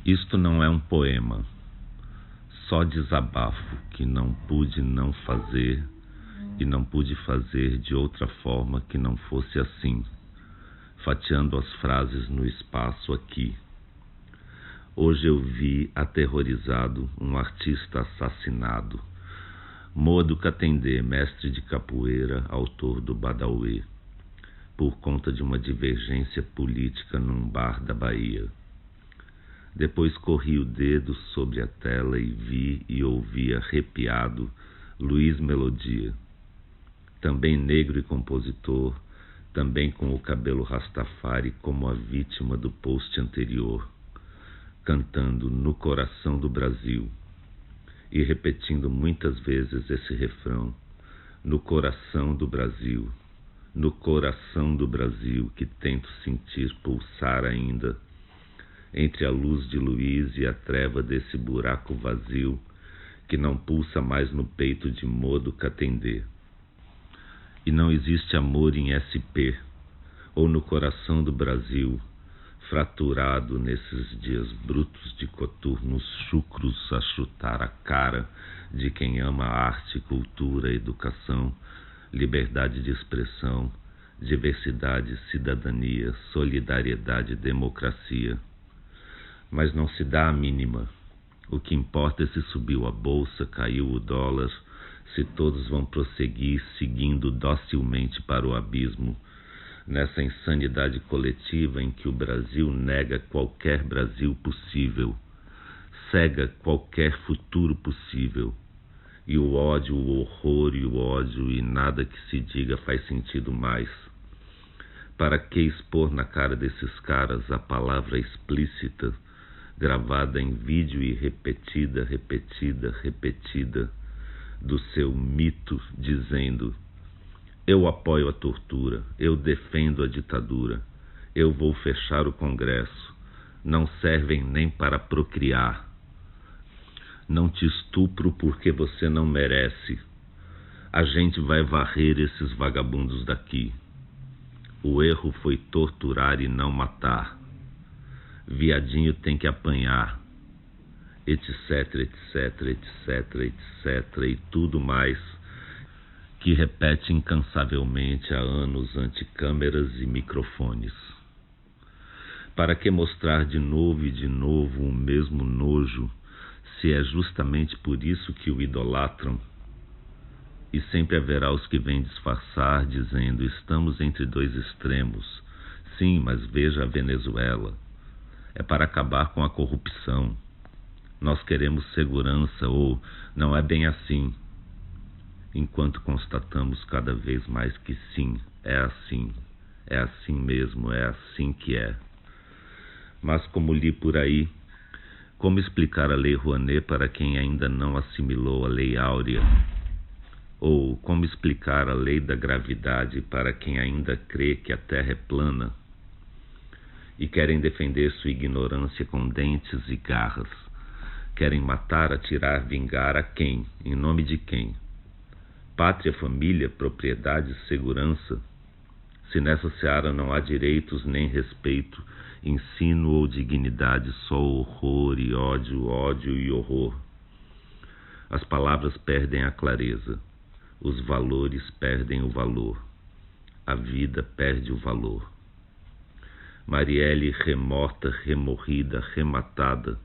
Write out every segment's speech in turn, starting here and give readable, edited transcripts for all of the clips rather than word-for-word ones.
Isto não é um poema, só desabafo que não pude não fazer e não pude fazer de outra forma que não fosse assim, fatiando as frases no espaço aqui. Hoje eu vi, aterrorizado, um artista assassinado. Modo Katendê, mestre de capoeira, autor do Badauê, por conta de uma divergência política num bar da Bahia. Depois corri o dedo sobre a tela e vi e ouvi arrepiado Luiz Melodia, também negro e compositor, também com o cabelo rastafari como a vítima do post anterior, cantando No Coração do Brasil e repetindo muitas vezes esse refrão: no coração do Brasil, no coração do Brasil, que tento sentir pulsar ainda entre a luz de Luiz e a treva desse buraco vazio que não pulsa mais no peito de Modo Katendê. E não existe amor em SP ou no coração do Brasil, fraturado nesses dias brutos de coturnos chucros a chutar a cara de quem ama arte, cultura, educação, liberdade de expressão, diversidade, cidadania, solidariedade, democracia. Mas não se dá a mínima. O que importa é se subiu a bolsa, caiu o dólar, se todos vão prosseguir seguindo docilmente para o abismo, nessa insanidade coletiva em que o Brasil nega qualquer Brasil possível, cega qualquer futuro possível, e o ódio, o horror e o ódio e nada que se diga faz sentido mais. Para que expor na cara desses caras a palavra explícita, gravada em vídeo e repetida, do seu mito, dizendo: eu apoio a tortura, eu defendo a ditadura, eu vou fechar o Congresso, não servem nem para procriar. Não te estupro porque você não merece. A gente vai varrer esses vagabundos daqui. O erro foi torturar e não matar. Viadinho tem que apanhar, etc, e tudo mais que repete incansavelmente há anos ante câmeras e microfones. Para que mostrar de novo e de novo o mesmo nojo, se é justamente por isso que o idolatram? E sempre haverá os que vêm disfarçar, dizendo: estamos entre dois extremos. Sim, mas veja a Venezuela. É para acabar com a corrupção. Nós queremos segurança, ou não é bem assim. Enquanto constatamos cada vez mais que sim, é assim mesmo, é assim que é. Mas como li por aí, como explicar a Lei Rouanet para quem ainda não assimilou a Lei Áurea? Ou como explicar a Lei da Gravidade para quem ainda crê que a Terra é plana? E querem defender sua ignorância com dentes e garras. Querem matar, atirar, vingar a quem? Em nome de quem? Pátria, família, propriedade, segurança? Se nessa seara não há direitos nem respeito, ensino ou dignidade, só horror e ódio, ódio e horror. As palavras perdem a clareza, os valores perdem o valor, a vida perde o valor. Marielle remorta, remorrida, rematada,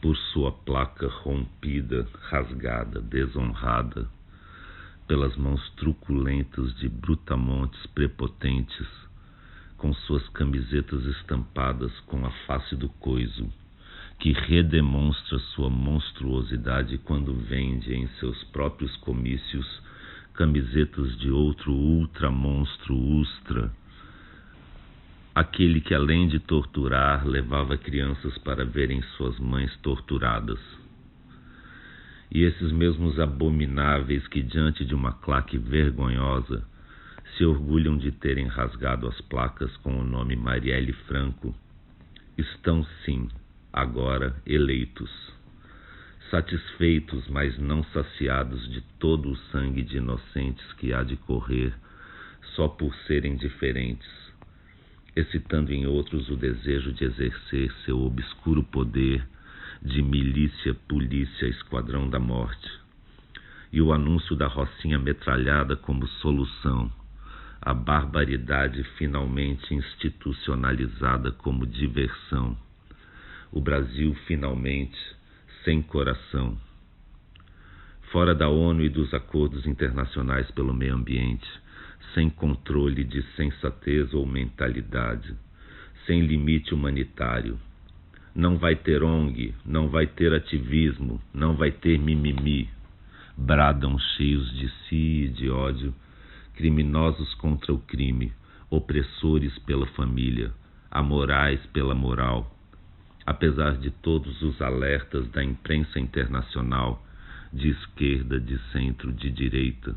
por sua placa rompida, rasgada, desonrada, pelas mãos truculentas de brutamontes prepotentes, com suas camisetas estampadas com a face do coiso, que redemonstra sua monstruosidade quando vende em seus próprios comícios camisetas de outro ultramonstro ustra, aquele que, além de torturar, levava crianças para verem suas mães torturadas. E esses mesmos abomináveis que, diante de uma claque vergonhosa, se orgulham de terem rasgado as placas com o nome Marielle Franco, estão sim, agora eleitos, satisfeitos, mas não saciados de todo o sangue de inocentes que há de correr só por serem diferentes, excitando em outros o desejo de exercer seu obscuro poder de milícia, polícia, esquadrão da morte, e o anúncio da rocinha metralhada como solução, a barbaridade finalmente institucionalizada como diversão, o Brasil finalmente sem coração. Fora da ONU e dos acordos internacionais pelo meio ambiente, sem controle de sensatez ou mentalidade, sem limite humanitário. Não vai ter ONG, não vai ter ativismo, não vai ter mimimi. Bradam cheios de si e de ódio, criminosos contra o crime, opressores pela família, amorais pela moral. Apesar de todos os alertas da imprensa internacional, de esquerda, de centro, de direita,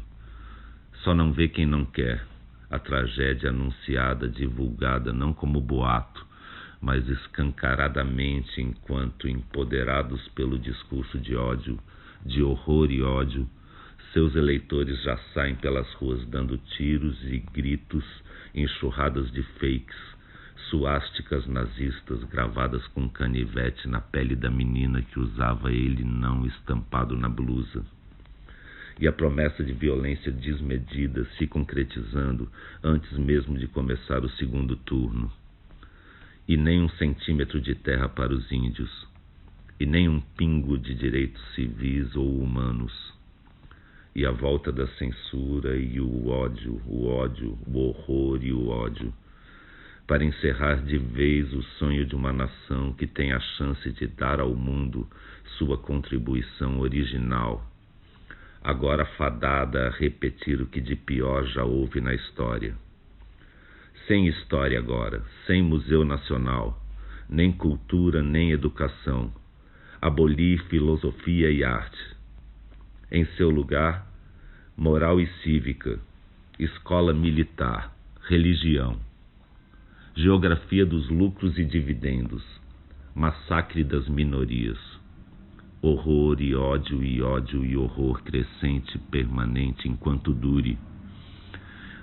só não vê quem não quer a tragédia anunciada, divulgada não como boato, mas escancaradamente enquanto empoderados pelo discurso de ódio, de horror e ódio, seus eleitores já saem pelas ruas dando tiros e gritos, enxurradas de fakes, suásticas nazistas gravadas com canivete na pele da menina que usava ele não estampado na blusa. E a promessa de violência desmedida se concretizando antes mesmo de começar o segundo turno. E nem 1 centímetro de terra para os índios, e nem um pingo de direitos civis ou humanos. E a volta da censura e o ódio, o horror e o ódio, para encerrar de vez o sonho de uma nação que tem a chance de dar ao mundo sua contribuição original, agora fadada a repetir o que de pior já houve na história. Sem história agora, sem Museu Nacional, nem cultura, nem educação, abolir filosofia e arte. Em seu lugar, moral e cívica, escola militar, religião, geografia dos lucros e dividendos, massacre das minorias, horror e ódio e horror crescente, permanente, enquanto dure.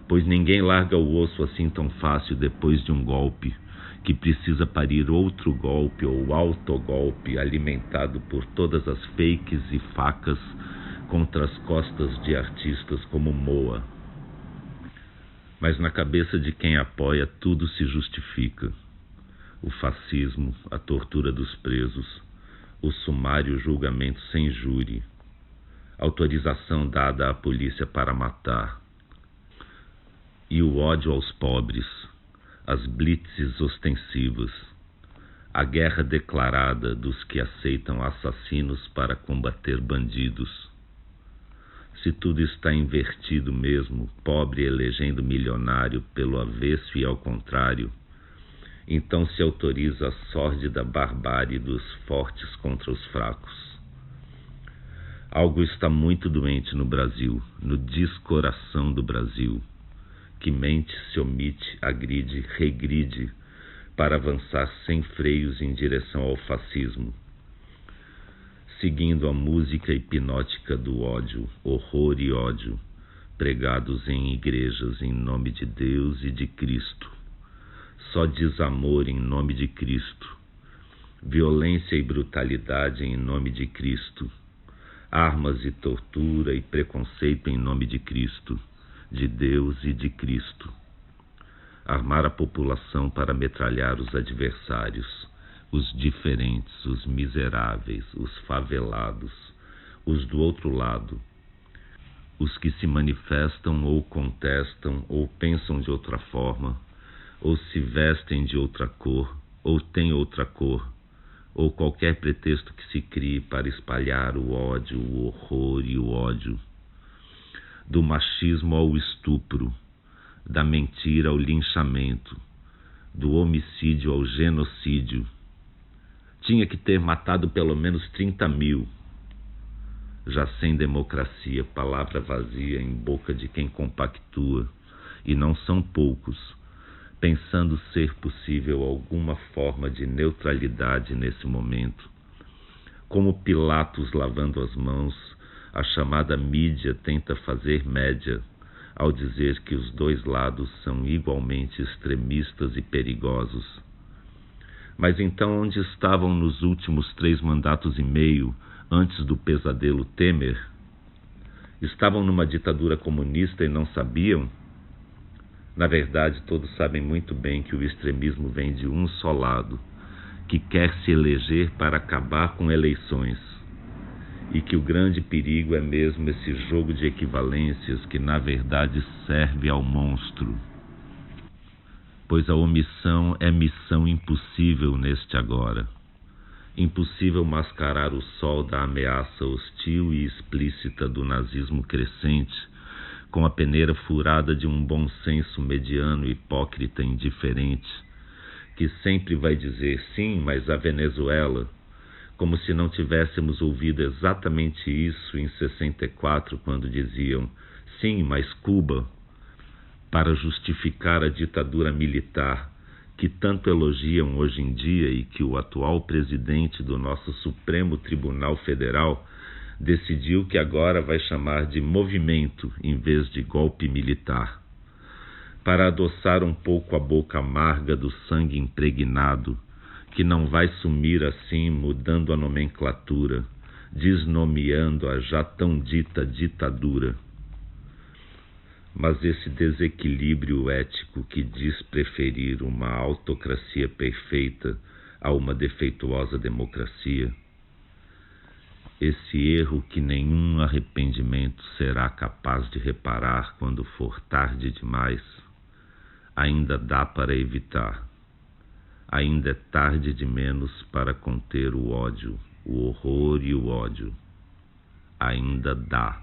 Pois ninguém larga o osso assim tão fácil depois de um golpe, que precisa parir outro golpe ou autogolpe alimentado por todas as fakes e facas contra as costas de artistas como Moa. Mas na cabeça de quem apoia tudo se justifica. O fascismo, a tortura dos presos, o sumário julgamento sem júri, autorização dada à polícia para matar, e o ódio aos pobres, as blitzes ostensivas, a guerra declarada dos que aceitam assassinos para combater bandidos. Se tudo está invertido mesmo, pobre elegendo milionário pelo avesso e ao contrário, então se autoriza a sórdida barbárie dos fortes contra os fracos. Algo está muito doente no Brasil, no descoração do Brasil, que mente, se omite, agride, regride, para avançar sem freios em direção ao fascismo, seguindo a música hipnótica do ódio, horror e ódio, pregados em igrejas em nome de Deus e de Cristo. Só desamor em nome de Cristo, violência e brutalidade em nome de Cristo, armas e tortura e preconceito em nome de Cristo, de Deus e de Cristo. Armar a população para metralhar os adversários, os diferentes, os miseráveis, os favelados, os do outro lado, os que se manifestam ou contestam ou pensam de outra forma, ou se vestem de outra cor, ou têm outra cor, ou qualquer pretexto que se crie para espalhar o ódio, o horror e o ódio. Do machismo ao estupro, da mentira ao linchamento, do homicídio ao genocídio. Tinha que ter matado pelo menos 30 mil. Já sem democracia, palavra vazia em boca de quem compactua, e não são poucos, pensando ser possível alguma forma de neutralidade nesse momento. Como Pilatos lavando as mãos, a chamada mídia tenta fazer média, ao dizer que os dois lados são igualmente extremistas e perigosos. Mas então onde estavam nos últimos 3 mandatos e meio, antes do pesadelo Temer? Estavam numa ditadura comunista e não sabiam? Na verdade, todos sabem muito bem que o extremismo vem de um só lado, que quer se eleger para acabar com eleições, e que o grande perigo é mesmo esse jogo de equivalências que, na verdade, serve ao monstro. Pois a omissão é missão impossível neste agora. Impossível mascarar o sol da ameaça hostil e explícita do nazismo crescente com a peneira furada de um bom senso mediano, hipócrita e indiferente, que sempre vai dizer sim, mas a Venezuela, como se não tivéssemos ouvido exatamente isso em 64, quando diziam sim, mas Cuba, para justificar a ditadura militar que tanto elogiam hoje em dia e que o atual presidente do nosso Supremo Tribunal Federal decidiu que agora vai chamar de movimento em vez de golpe militar, para adoçar um pouco a boca amarga do sangue impregnado, que não vai sumir assim mudando a nomenclatura, desnomeando a já tão dita ditadura. Mas esse desequilíbrio ético que diz preferir uma autocracia perfeita a uma defeituosa democracia, esse erro que nenhum arrependimento será capaz de reparar quando for tarde demais, ainda dá para evitar. Ainda é tarde de menos para conter o ódio, o horror e o ódio. Ainda dá.